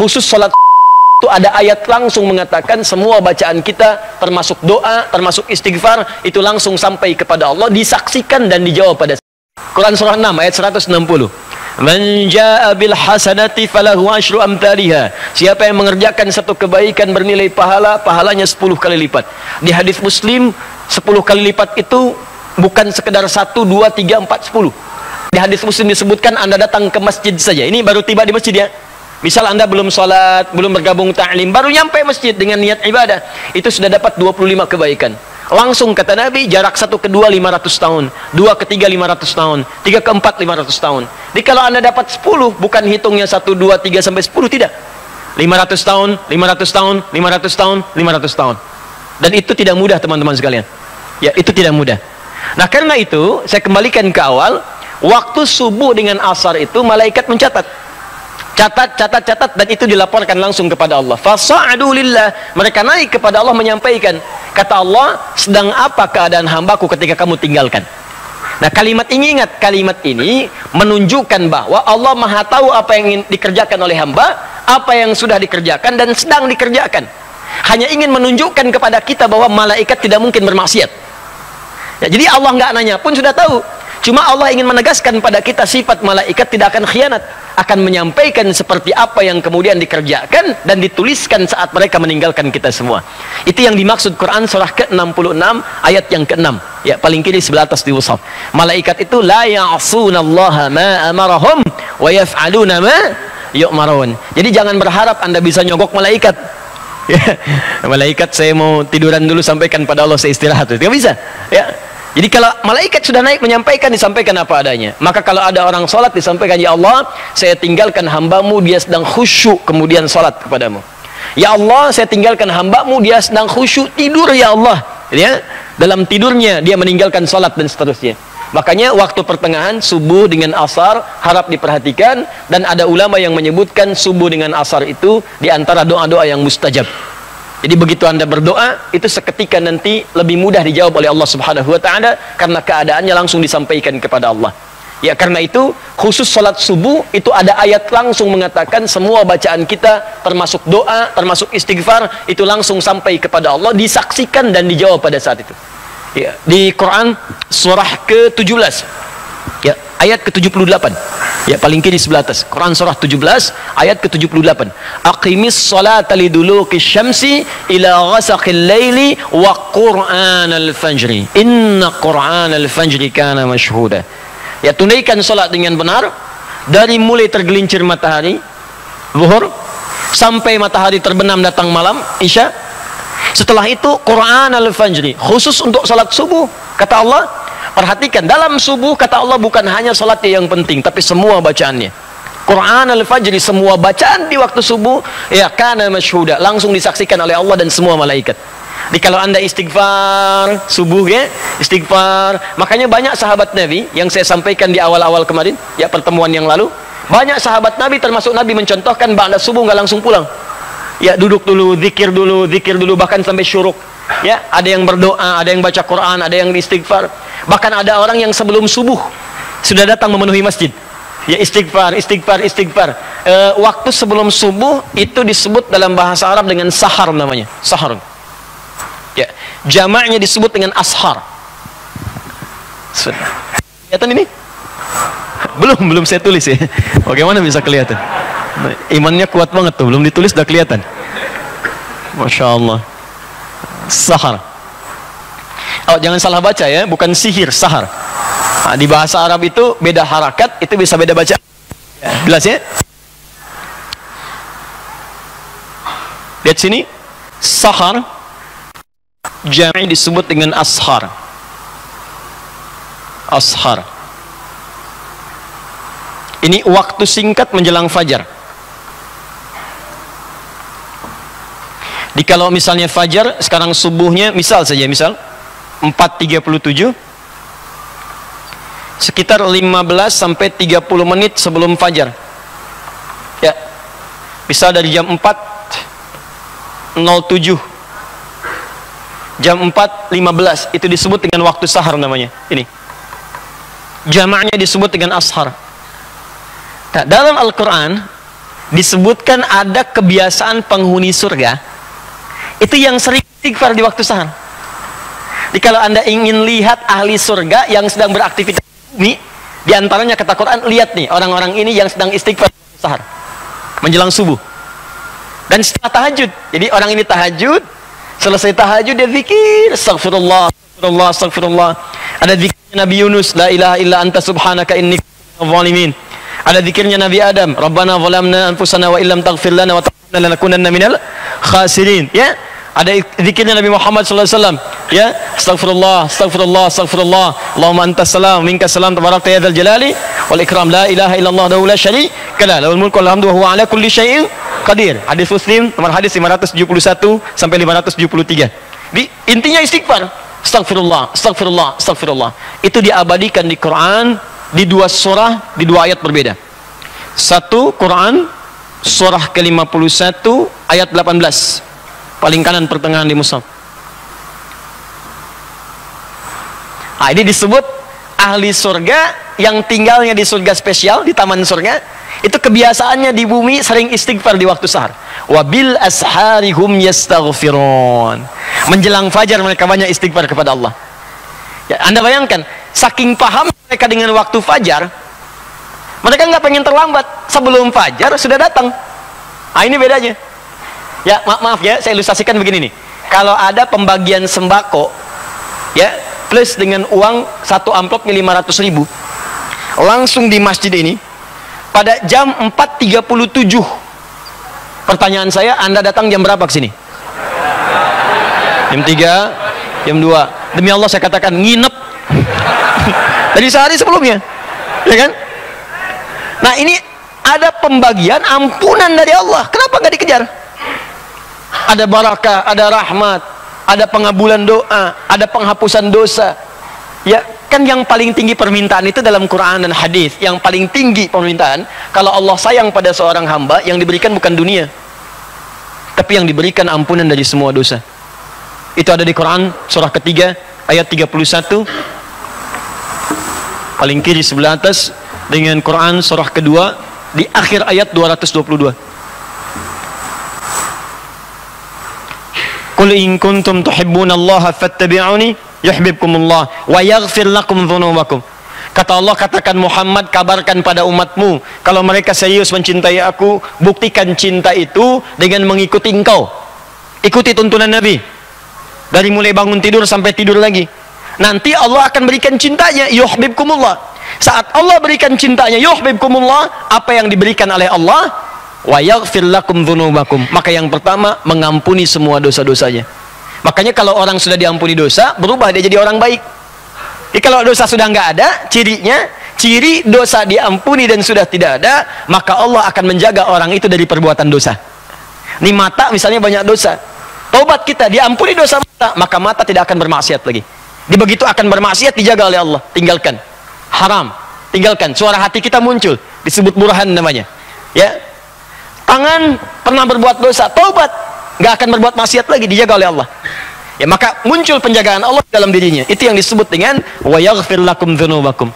khusus sholat itu ada ayat langsung mengatakan semua bacaan kita, termasuk doa, termasuk istighfar, itu langsung sampai kepada Allah, disaksikan dan dijawab pada Quran surah 6 ayat 160. Man jaa bil hasanati falahu asyru amthaliha. Siapa yang mengerjakan satu kebaikan bernilai pahala, pahalanya 10 kali lipat. Di hadis Muslim 10 kali lipat itu bukan sekedar 1, 2, 3, 4, 10. Di hadis Muslim disebutkan Anda datang ke masjid saja. Ini baru tiba di masjid ya. Misal Anda belum sholat, belum bergabung ta'lim, baru nyampe masjid dengan niat ibadah, itu sudah dapat 25 kebaikan. Langsung kata Nabi, jarak 1 ke 2 500 tahun, 2 ke 3 500 tahun, 3 ke 4 500 tahun. Jadi kalau Anda dapat 10, bukan hitungnya 1, 2, 3 sampai 10, tidak. 500 tahun, 500 tahun, 500 tahun, 500 tahun. Dan itu tidak mudah teman-teman sekalian. Ya, itu tidak mudah. Nah, karena itu saya kembalikan ke awal, waktu subuh dengan asar itu malaikat mencatat. Catat, dan itu dilaporkan langsung kepada Allah. Fasa'adu lillah, mereka naik kepada Allah menyampaikan. Kata Allah, sedang apa keadaan hambaku ketika kamu tinggalkan? Nah, kalimat ini, ingat, kalimat ini menunjukkan bahwa Allah Maha tahu apa yang ingin dikerjakan oleh hamba, apa yang sudah dikerjakan dan sedang dikerjakan. Hanya ingin menunjukkan kepada kita bahwa malaikat tidak mungkin bermaksiat. Ya, jadi Allah nggak nanya pun sudah tahu. Cuma Allah ingin menegaskan pada kita sifat malaikat tidak akan khianat, akan menyampaikan seperti apa yang kemudian dikerjakan dan dituliskan saat mereka meninggalkan kita semua. Itu yang dimaksud Quran surah ke-66 ayat yang ke-6. Ya, paling kiri sebelah atas di mushaf. Malaikat itu la ya'sunallaha ma amarahum wa yaf'aluna ma yu'marun. Jadi jangan berharap Anda bisa nyogok malaikat. Ya, malaikat saya mau tiduran dulu, sampaikan pada Allah saya istirahat. Tidak bisa. Ya. Jadi kalau malaikat sudah naik menyampaikan, disampaikan apa adanya. Maka kalau ada orang sholat, disampaikan, ya Allah, saya tinggalkan hambamu, dia sedang khusyuk, kemudian sholat kepadamu. Ya Allah, saya tinggalkan hambamu, dia sedang khusyuk, tidur ya Allah. Ya, dalam tidurnya dia meninggalkan sholat dan seterusnya. Makanya waktu pertengahan subuh dengan asar harap diperhatikan, dan ada ulama yang menyebutkan subuh dengan asar itu diantara doa-doa yang mustajab. Jadi begitu Anda berdoa, itu seketika nanti lebih mudah dijawab oleh Allah Subhanahu wa taala karena keadaannya langsung disampaikan kepada Allah. Ya, karena itu khusus salat subuh itu ada ayat langsung mengatakan semua bacaan kita, termasuk doa, termasuk istighfar, itu langsung sampai kepada Allah, disaksikan dan dijawab pada saat itu. Ya, di Quran surah ke-17. Ya, ayat ke-78. Ya, paling kiri sebelah atas. Quran surah 17 ayat ke-78. Aqimis salata liduluki syamsi ila ghasaqil laili wa qur'anal fajri. Inna qur'anal fajri kana mashhuda. Ya, tunaikan salat dengan benar dari mulai tergelincir matahari zuhur sampai matahari terbenam datang malam isya. Setelah itu qur'anal fajri, khusus untuk salat subuh. Kata Allah, perhatikan, dalam subuh kata Allah bukan hanya salatnya yang penting, tapi semua bacaannya. Quran al-fajri, semua bacaan di waktu subuh, ya kana masyhuda, langsung disaksikan oleh Allah dan semua malaikat. Jadi kalau Anda istighfar subuh ya, istighfar. Makanya banyak sahabat Nabi yang saya sampaikan di awal-awal kemarin, ya pertemuan yang lalu, banyak sahabat Nabi termasuk Nabi mencontohkan ba'da subuh nggak langsung pulang. Ya, duduk dulu, zikir dulu, bahkan sampai syuruk. Ya, ada yang berdoa, ada yang baca Quran, ada yang istighfar. Bahkan ada orang yang sebelum subuh sudah datang memenuhi masjid. Ya, istighfar. Waktu sebelum subuh itu disebut dalam bahasa Arab dengan sahar namanya. Sahar. Ya, jamaknya disebut dengan ashar. Kelihatan ini? Belum saya tulis ya. Bagaimana bisa kelihatan? Imannya kuat banget tuh, belum ditulis udah kelihatan. Masya Allah. Sahar. Oh, jangan salah baca ya, bukan sihir, sahar. Nah, di bahasa Arab itu beda harakat, itu bisa beda baca. Ya, jelas ya? Lihat sini, sahar jami' disebut dengan ashar. Ashar. Ini waktu singkat menjelang fajar. Di kalau misalnya fajar, sekarang subuhnya misal 4.37, sekitar 15 sampai 30 menit sebelum fajar. Ya. Misal dari jam 4.07, jam 4.15, itu disebut dengan waktu sahar namanya. Ini. Jamaknya disebut dengan ashar. Nah, dalam Al-Quran disebutkan ada kebiasaan penghuni surga itu yang sering istighfar di waktu sahar. Jadi kalau Anda ingin lihat ahli surga yang sedang beraktivitas di bumi, di antaranya kata Quran, lihat nih orang-orang ini yang sedang istighfar di waktu sahar menjelang subuh dan setelah tahajud. Jadi orang ini tahajud, selesai tahajud dia zikir, astagfirullah, astagfirullah, astagfirullah. Ada zikirnya Nabi Yunus, la ilaha illa anta subhanaka inni kuntu minadh dhalimin. Ada zikirnya Nabi Adam, Rabbana zalamna anfusana wa illam taghfir lana wa tarhamna lanakunanna minal khasirin. Ya, ada zikirnya Nabi Muhammad sallallahu alaihi wasallam, ya, astagfirullah, astagfirullah, astagfirullah, Allahumma antas salam, minkas salam, tabarakta ya dzal jalali wal ikram, la ilaha illallah wahdahu la syarika lah, lahul mulku wal hamdu wa huwa ala kulli syai'in qadir. Hadis Muslim nomor hadis 571 sampai 573. Intinya istighfar, astagfirullah, astagfirullah, astagfirullah. Itu diabadikan di Quran di dua surah, di dua ayat berbeda. Satu Quran surah ke-51 ayat 18, paling kanan pertengahan di mushaf. Nah, ini disebut ahli surga yang tinggalnya di surga spesial, di taman surga. Itu kebiasaannya di bumi sering istighfar di waktu sahar. Wabil asharihum yastaghfirun. Menjelang fajar mereka banyak istighfar kepada Allah. Ya, Anda bayangkan, saking paham mereka dengan waktu fajar, mereka nggak pengen terlambat. Sebelum fajar sudah datang. Ah, ini bedanya. Ya, maaf ya, saya ilustrasikan begini nih. Kalau ada pembagian sembako, ya, plus dengan uang satu amplopnya 500.000, langsung di masjid ini pada jam 4.37. Pertanyaan saya, Anda datang jam berapa ke sini? Jam 3, jam 2. Demi Allah saya katakan, nginep dari sehari sebelumnya, ya kan? Nah, ini ada pembagian ampunan dari Allah. Kenapa nggak dikejar? Ada barakah, ada rahmat, ada pengabulan doa, ada penghapusan dosa. Ya, kan yang paling tinggi permintaan itu dalam Quran dan hadis. Yang paling tinggi permintaan, kalau Allah sayang pada seorang hamba, yang diberikan bukan dunia, tapi yang diberikan ampunan dari semua dosa. Itu ada di Quran surah ketiga ayat 31, paling kiri sebelah atas, dengan Quran surah kedua di akhir ayat 222. Qul in kuntum tuhibbunallaha fattabi'uni yuhibbukumullah wa yaghfir lakum dzunubakum. Kata Allah, katakan Muhammad, kabarkan pada umatmu, kalau mereka serius mencintai aku, buktikan cinta itu dengan mengikuti engkau. Ikuti tuntunan Nabi dari mulai bangun tidur sampai tidur lagi. Nanti Allah akan berikan cintanya, yuhibbukumullah. Saat Allah berikan cintanya, yuhibbukumullah, apa yang diberikan oleh Allah? Wa yaghfir lakum dzunubakum. Maka yang pertama, mengampuni semua dosa-dosanya. Makanya kalau orang sudah diampuni dosa, berubah dia jadi orang baik. Jadi kalau dosa sudah nggak ada, cirinya, ciri dosa diampuni dan sudah tidak ada, maka Allah akan menjaga orang itu dari perbuatan dosa. Ini mata misalnya banyak dosa, taubat kita, diampuni dosa mata, maka mata tidak akan bermaksiat lagi. Di begitu akan bermaksiat, dijaga oleh Allah, tinggalkan. Haram, tinggalkan. Suara hati kita muncul, disebut burhan namanya. Ya, tangan pernah berbuat dosa, taubat, nggak akan berbuat maksiat lagi, dijaga oleh Allah. Ya, maka muncul penjagaan Allah dalam dirinya. Itu yang disebut dengan wa yaghfir lakum dzunubakum.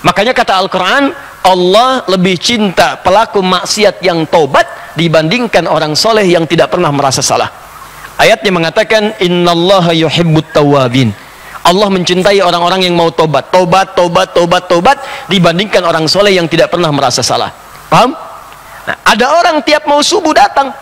Makanya kata Al-Quran, Allah lebih cinta pelaku maksiat yang taubat dibandingkan orang soleh yang tidak pernah merasa salah. Ayatnya mengatakan, innallaha yuhibbut tawwabin. Allah mencintai orang-orang yang mau tobat, tobat, tobat, tobat, tobat, dibandingkan orang soleh yang tidak pernah merasa salah. Paham? Nah, ada orang tiap mau subuh datang,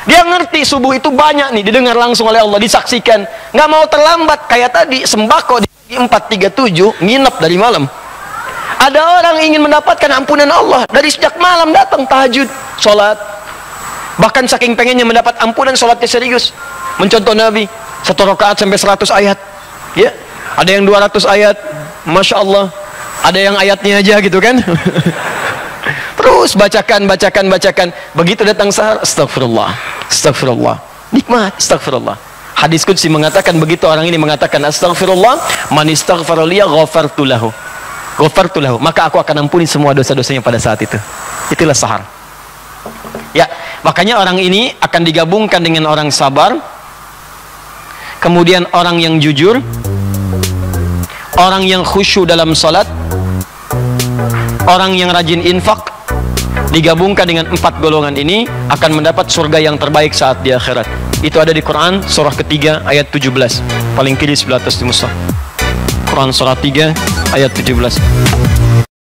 dia ngerti subuh itu banyak nih, didengar langsung oleh Allah, disaksikan, nggak mau terlambat. Kayak tadi sembako di 4.37, nginep dari malam. Ada orang ingin mendapatkan ampunan Allah, dari sejak malam datang tahajud, sholat, bahkan saking pengennya mendapat ampunan, sholatnya serius, mencontoh Nabi, 1 rakaat sampai 100 ayat. Ya, ada yang 200 ayat, Masya Allah, ada yang ayatnya aja gitu kan. Terus bacakan, bacakan, bacakan. Begitu datang sahar, astagfirullah, astagfirullah, nikmat, astagfirullah. Hadis qudsi mengatakan, begitu orang ini mengatakan astagfirullah, man istaghfara liya ghafartu lahu, ghafartu lahu, maka aku akan ampuni semua dosa-dosanya pada saat itu. Itulah sahar. Ya, makanya orang ini akan digabungkan dengan orang sabar, kemudian orang yang jujur, orang yang khusyuk dalam salat, orang yang rajin infak, digabungkan dengan 4 golongan ini akan mendapat surga yang terbaik saat di akhirat. Itu ada di Quran surah ketiga ayat 17, paling kiri sebelah atas di mushaf. Quran surah 3 ayat 17.